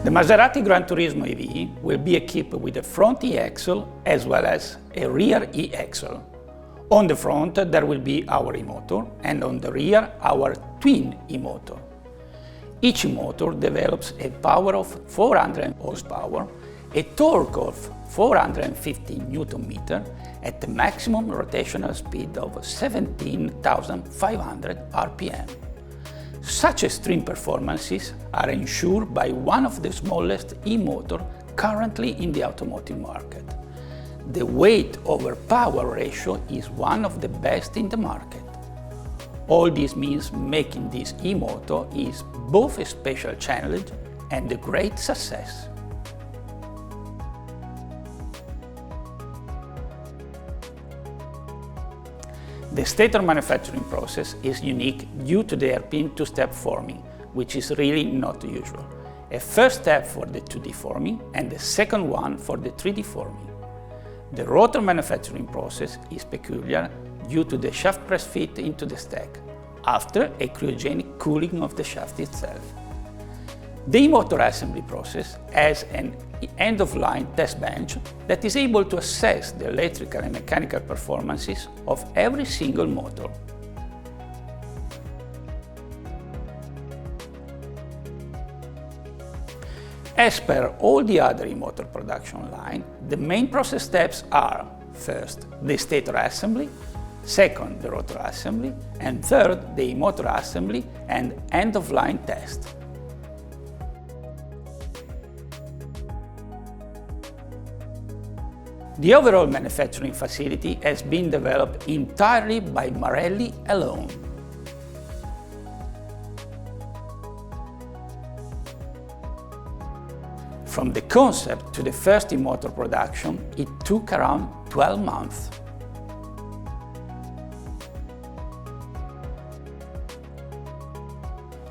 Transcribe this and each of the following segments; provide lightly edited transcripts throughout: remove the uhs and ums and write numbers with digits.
The Maserati GranTurismo EV will be equipped with a front e-axle as well as a rear e-axle. On the front there will be our e-motor and on the rear our twin e-motor. Each e-motor develops a power of 400 horsepower, a torque of 450 Nm at a maximum rotational speed of 17,500 RPM. Such extreme performances are ensured by one of the smallest e-motors currently in the automotive market. The weight over power ratio is one of the best in the market. All this means making this e-motor is both a special challenge and a great success. The stator manufacturing process is unique due to the hairpin two-step forming, which is really not usual. A first step for the 2D forming and the second one for the 3D forming. The rotor manufacturing process is peculiar due to the shaft press fit into the stack, after a cryogenic cooling of the shaft itself. The e-motor assembly process has an end-of-line test bench that is able to assess the electrical and mechanical performances of every single motor. As per all the other e-motor production line, the main process steps are, first, the stator assembly, second, the rotor assembly, and third, the e-motor assembly and end-of-line test. The overall manufacturing facility has been developed entirely by Marelli alone. From the concept to the first e-motor production, it took around 12 months.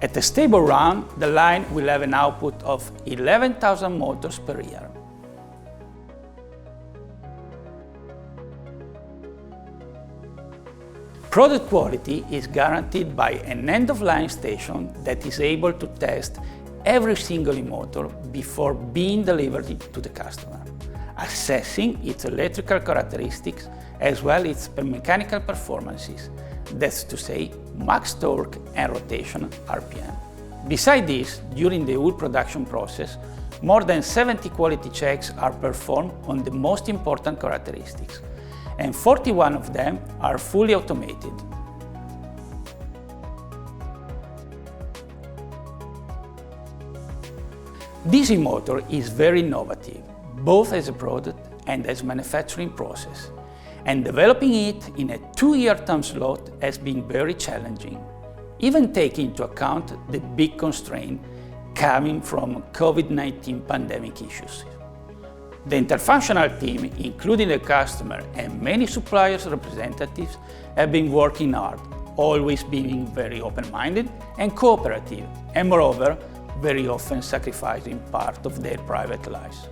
At a stable run, the line will have an output of 11,000 motors per year. Product quality is guaranteed by an end-of-line station that is able to test every single e-motor before being delivered to the customer, assessing its electrical characteristics as well as its mechanical performances, that's to say, max torque and rotation RPM. Besides this, during the whole production process, more than 70 quality checks are performed on the most important characteristics, and 41 of them are fully automated. This e-motor is very innovative, both as a product and as a manufacturing process, and developing it in a 2-year time slot has been very challenging, even taking into account the big constraint coming from COVID-19 pandemic issues. The interfunctional team, including the customer and many suppliers' representatives, have been working hard, always being very open-minded and cooperative, and moreover, very often sacrificing part of their private lives.